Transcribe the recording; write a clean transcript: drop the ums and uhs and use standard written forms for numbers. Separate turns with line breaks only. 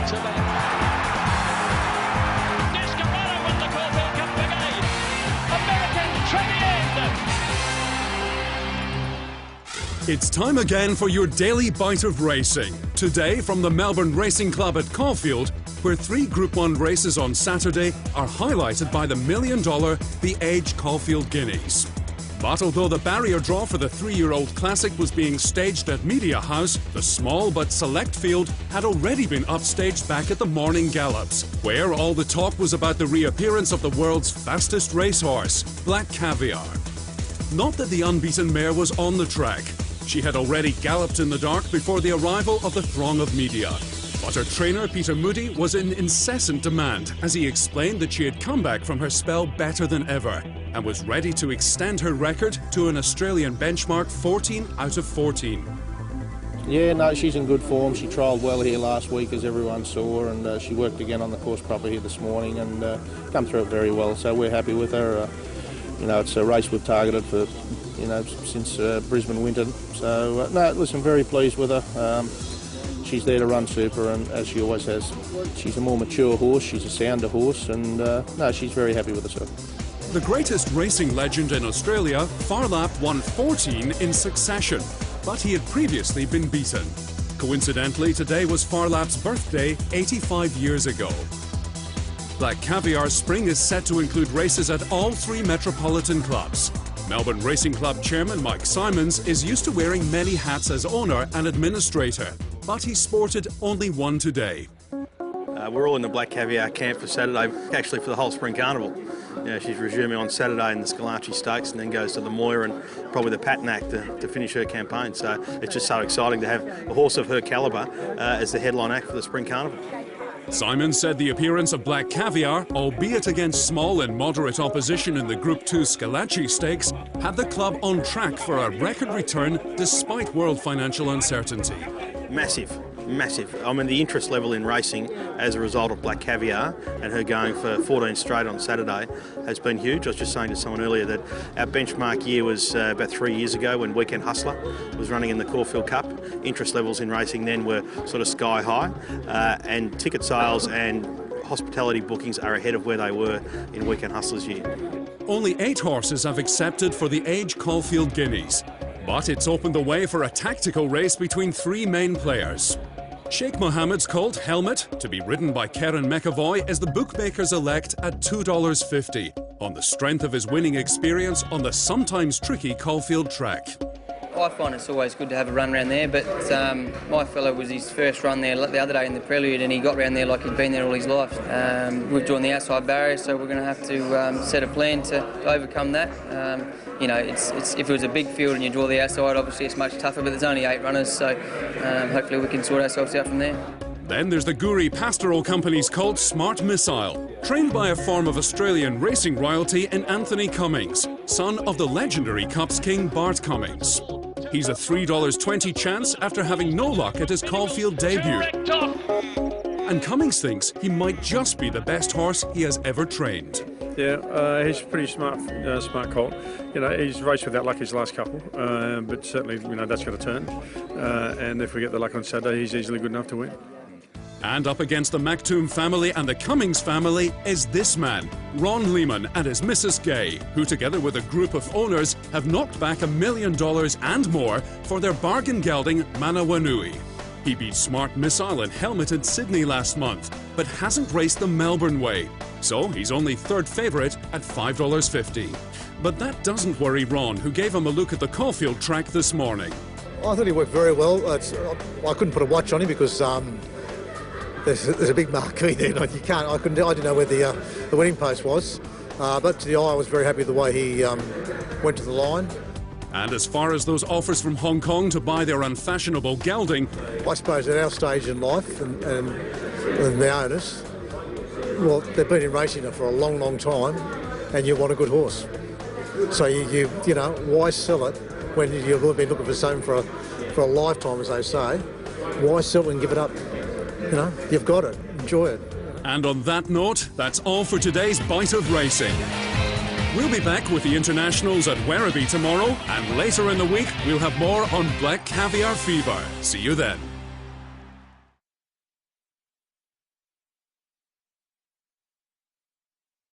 to the Descarado with the Caulfield Cup Brigade. American Trevian.
It's time again for your daily bite of racing. Today from the Melbourne Racing Club at Caulfield, where 3 Group 1 races on Saturday are highlighted by the $1 million The Age Caulfield Guineas. But although the barrier draw for the 3-year-old classic was being staged at Media House, the small but select field had already been upstaged back at the morning gallops, where all the talk was about the reappearance of the world's fastest racehorse, Black Caviar. Not that the unbeaten mare was on the track. She had already galloped in the dark before the arrival of the throng of media. But her trainer, Peter Moody, was in incessant demand as he explained that she had come back from her spell better than ever and was ready to extend her record to an Australian benchmark 14 out of 14.
Yeah, no, she's in good form. She trialled well here last week, as everyone saw, and she worked again on the course proper here this morning and come through it very well. So we're happy with her. It's a race we've targeted for, since Brisbane winter. So, no, listen, very pleased with her. She's there to run super, and as she always has. She's a more mature horse, she's a sounder horse, and no, she's very happy with herself.
The greatest racing legend in Australia, Farlap won 14 in succession, but he had previously been beaten. Coincidentally, today was Farlap's birthday 85 years ago. Black Caviar Spring is set to include races at all 3 metropolitan clubs. Melbourne Racing Club chairman Mike Simons is used to wearing many hats as owner and administrator, but he sported only one today.
We're all in the Black Caviar camp for Saturday, actually for the whole Spring Carnival. She's resuming on Saturday in the Scalacci Stakes and then goes to the Moir and probably the Patinack to finish her campaign. So it's just so exciting to have a horse of her calibre as the headline act for the Spring Carnival.
Simon said the appearance of Black Caviar, albeit against small and moderate opposition in the Group 2 Scalacci Stakes, had the club on track for a record return despite world financial uncertainty.
Massive. I mean, the interest level in racing as a result of Black Caviar and her going for 14 straight on Saturday has been huge. I was just saying to someone earlier that our benchmark year was about 3 years ago when Weekend Hustler was running in the Caulfield Cup. Interest levels in racing then were sort of sky high, and ticket sales and hospitality bookings are ahead of where they were in Weekend Hustler's year.
Only 8 horses have accepted for the Age Caulfield Guineas, but it's opened the way for a tactical race between 3 main players. Sheikh Mohammed's colt Helmet, to be ridden by Karen McAvoy, is the bookmakers elect at $2.50 on the strength of his winning experience on the sometimes tricky Caulfield track.
I find it's always good to have a run around there, but my fellow was his first run there the other day in the Prelude, and he got around there like he'd been there all his life. We've drawn the outside barrier, so we're going to have to set a plan to overcome that. If it was a big field and you draw the outside, obviously it's much tougher, but there's only 8 runners, so hopefully we can sort ourselves out from there.
Then there's the Guri Pastoral Company's colt Smart Missile, trained by a form of Australian racing royalty in Anthony Cummings, son of the legendary Cups king Bart Cummings. He's a $3.20 chance after having no luck at his Caulfield debut. And Cummings thinks he might just be the best horse he has ever trained.
Yeah, he's a pretty smart colt. He's raced without luck his last couple, but certainly, that's going to turn. And if we get the luck on Saturday, he's easily good enough to win.
And up against the Maktoum family and the Cummings family is this man, Ron Lehman and his Mrs. Gay, who together with a group of owners have knocked back $1 million and more for their bargain gelding Manawanui. He beat Smart Missile and Helmet in Sydney last month, but hasn't raced the Melbourne way, so he's only 3rd favourite at $5.50. But that doesn't worry Ron, who gave him a look at the Caulfield track this morning.
I thought he worked very well. I couldn't put a watch on him because there's a big marquee there. I didn't know where the winning post was, but to the eye, I was very happy with the way he went to the line.
And as far as those offers from Hong Kong to buy their unfashionable gelding,
I suppose at our stage in life and the owners, well, they've been in racing for a long, long time, and you want a good horse. So why sell it when you've been looking for something for a lifetime, as they say? Why sell it and give it up? You've got it. Enjoy it.
And on that note, that's all for today's Bite of Racing. We'll be back with the internationals at Werribee tomorrow, and later in the week we'll have more on Black Caviar Fever. See you then.